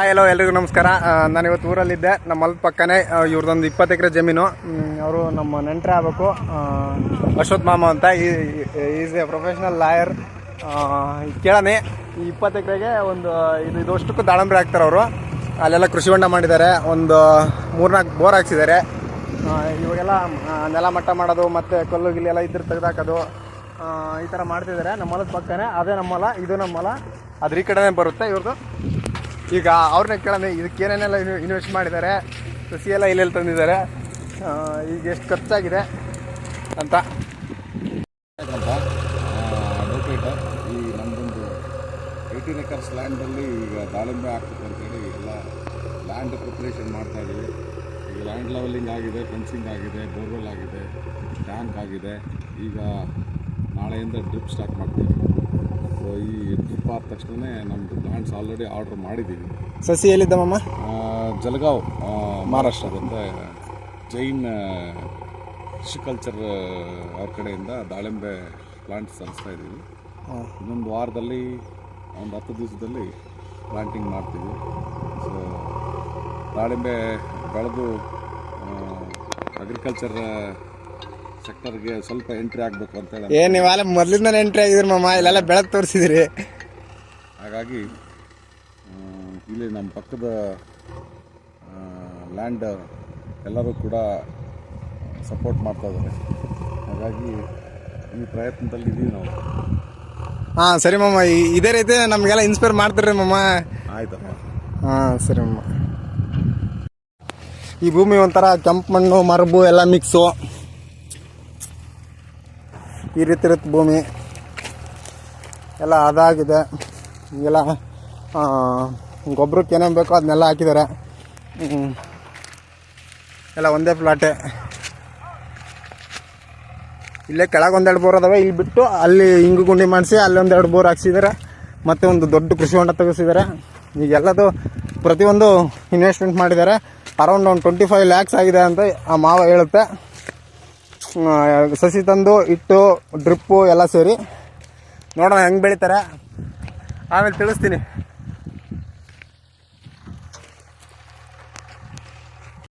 ಎಲ್ಲೋ ಎಲ್ರಿಗೂ ನಮಸ್ಕಾರ. ನಾನು ಇವತ್ತು ಊರಲ್ಲಿದ್ದೆ. ನಮ್ಮ ಹೊಲದ ಪಕ್ಕನೇ ಇವ್ರದ್ದೊಂದು 20 ಎಕರೆ ಜಮೀನು. ಅವರು ನಮ್ಮ ನೆಂಟರೇ ಆಗಬೇಕು. ಅಶ್ವಥ್ ಮಾಮ ಅಂತ. Is a professional lawyer. ಕೇಳನೆ ಈ 20 ಎಕರೆಗೆ ಒಂದು ಇದಷ್ಟಕ್ಕೂ ದಾಳಂಬ್ರಿ ಹಾಕ್ತಾರೆ ಅವರು. ಅಲ್ಲೆಲ್ಲ ಕೃಷಿ ಹೊಂಡ ಮಾಡಿದ್ದಾರೆ. ಒಂದು 3-4 ಬೋರ್ ಹಾಕ್ಸಿದ್ದಾರೆ. ಇವಾಗೆಲ್ಲ ನೆಲ ಮಟ್ಟ ಮಾಡೋದು ಮತ್ತು ಕಲ್ಲು ಗಿಲ್ಲು ಎಲ್ಲ ಇದ್ರ ತೆಗೆದಾಕೋದು ಈ ಥರ ಮಾಡ್ತಿದ್ದಾರೆ. ನಮ್ಮ ಹೊಲದ ಪಕ್ಕನೇ ಅದೇ ನಮ್ಮ ಹೊಲ, ಇದು ನಮ್ಮ ಹೊಲ. ಅದ್ರ ಈ ಕಡೆನೇ ಬರುತ್ತೆ ಇವ್ರದ್ದು. ಈಗ ಅವ್ರನ್ನೇ ಕೇಳೋಣ, ಇದಕ್ಕೆ ಏನೇನೆಲ್ಲ ಇನ್ವೆಸ್ಟ್ ಮಾಡಿದ್ದಾರೆ, ಕೃಷಿ ಎಲ್ಲ ಎಲ್ಲೆಲ್ಲಿ ತಂದಿದ್ದಾರೆ, ಈಗ ಎಷ್ಟು ಖರ್ಚಾಗಿದೆ ಅಂತ. ಅಡ್ವೊಕೇಟ್, ಈ ನಮ್ಮದೊಂದು 18 ಎಕರ್ಸ್ ಲ್ಯಾಂಡಲ್ಲಿ ಈಗ ದಾಳಿಂಬೆ ಹಾಕ್ಬೇಕು ಅಂತೇಳಿ ಎಲ್ಲ ಲ್ಯಾಂಡ್ ಪ್ರಿಪ್ರೇಷನ್ ಮಾಡ್ತಾಯಿದ್ದೀವಿ. ಈಗ ಲ್ಯಾಂಡ್ ಲೆವೆಲಿಂಗ್ ಆಗಿದೆ, ಫೆನ್ಸಿಂಗ್ ಆಗಿದೆ, ಬೋರ್ವೆಲ್ ಆಗಿದೆ, ಟ್ಯಾಂಕ್ ಆಗಿದೆ. ಈಗ ನಾಳೆಯಿಂದ ಡ್ರಿಪ್ ಸ್ಟಾರ್ಟ್ ಮಾಡ್ತೀವಿ. ಸೊ ಈ ಡ್ರಿಪ್ ಆದ ತಕ್ಷಣ ನಮ್ಮದು ಪ್ಲಾಂಟ್ಸ್ ಆಲ್ರೆಡಿ ಆರ್ಡರ್ ಮಾಡಿದ್ದೀವಿ. ಸಸಿ ಎಲ್ಲಿದ್ದಮ್ಮ? ಜಲಗಾಂವ್, ಮಹಾರಾಷ್ಟ್ರದಿಂದ ಜೈನ್ ಫಿಶಿಕಲ್ಚರ್ ಅವ್ರ ಕಡೆಯಿಂದ ದಾಳಿಂಬೆ ಪ್ಲಾಂಟ್ಸ್ ತರಿಸ್ತಾ ಇದ್ದೀವಿ. ಇನ್ನೊಂದು ವಾರದಲ್ಲಿ, ಒಂದು 10 ದಿವಸದಲ್ಲಿ ಪ್ಲಾಂಟಿಂಗ್ ಮಾಡ್ತೀವಿ. ಸೊ ದಾಳಿಂಬೆ ಬೆಳೆದು ಅಗ್ರಿಕಲ್ಚರ್ ಸೆಕ್ಟರ್ಗೆ ಸ್ವಲ್ಪ ಎಂಟ್ರಿ ಆಗಬೇಕು ಅಂತೇಳಿ. ನೀವೆಲ್ಲ ಮೊದಲಿಂದ ಎಂಟ್ರಿ ಆಗಿದ್ರಿ ಮಾಮ, ಇಲ್ಲೆಲ್ಲ ಬೆಳಕು ತೋರಿಸಿದಿರಿ. ಹಾಗಾಗಿ ಇಲ್ಲಿ ನಮ್ಮ ಪಕ್ಕದ ಲ್ಯಾಂಡ್ ಎಲ್ಲರೂ ಕೂಡ ಸಪೋರ್ಟ್ ಮಾಡ್ತಾ ಇದ್ದಾರೆ. ಹಾಗಾಗಿ ಈ ಪ್ರಯತ್ನದಲ್ಲಿ ಇದ್ದೀವಿ ನಾವು. ಹಾಂ ಸರಿ ಮಾಮ, ಇದೇ ರೀತಿ ನಮಗೆಲ್ಲ ಇನ್ಸ್ಪೈರ್ ಮಾಡ್ತೀರಿ ಮಾಮ. ಆಯ್ತಮ್ಮ. ಹಾಂ ಸರಿ ಮಾಮ. ಈ ಭೂಮಿ ಒಂಥರ ಕೆಂಪು ಮಣ್ಣು ಮರಬು ಎಲ್ಲ ಮಿಕ್ಸು, ಈ ರೀತಿ ಇರುತ್ತೆ ಭೂಮಿ ಎಲ್ಲ. ಅದಾಗಿದೆ. ಈಗೆಲ್ಲ ಗೊಬ್ಬರಕ್ಕೆ ಏನೇನು ಬೇಕೋ ಅದನ್ನೆಲ್ಲ ಹಾಕಿದ್ದಾರೆ. ಎಲ್ಲ ಒಂದೇ ಪ್ಲಾಟೆ. ಇಲ್ಲೇ ಕೆಳಗೆ 1-2 ಬೋರ್ ಅದಾವೆ. ಇಲ್ಲಿ ಬಿಟ್ಟು ಅಲ್ಲಿ ಹಿಂಗು ಗುಂಡಿ ಮಾಡಿಸಿ ಅಲ್ಲಿ 1-2 ಬೋರ್ ಹಾಕ್ಸಿದ್ದಾರೆ. ಮತ್ತು ಒಂದು ದೊಡ್ಡ ಕೃಷಿ ಹೊಂಡ ತೆಗೆಸಿದ್ದಾರೆ. ಈಗೆಲ್ಲದು ಪ್ರತಿಯೊಂದು ಇನ್ವೆಸ್ಟ್ಮೆಂಟ್ ಮಾಡಿದ್ದಾರೆ. ಅರೌಂಡ್ ಒಂದು 25 lakhs ಆಗಿದೆ ಅಂತ ಆ ಮಾವ ಹೇಳುತ್ತೆ. ಸಸಿ ತಂದು ಇಟ್ಟು ಡ್ರಿಪ್ಪು ಎಲ್ಲ ಸೇರಿ ನೋಡೋಣ ಹೆಂಗೆ ಬೆಳಿತಾರೆ, ಆಮೇಲೆ ತಿಳಿಸ್ತೀನಿ.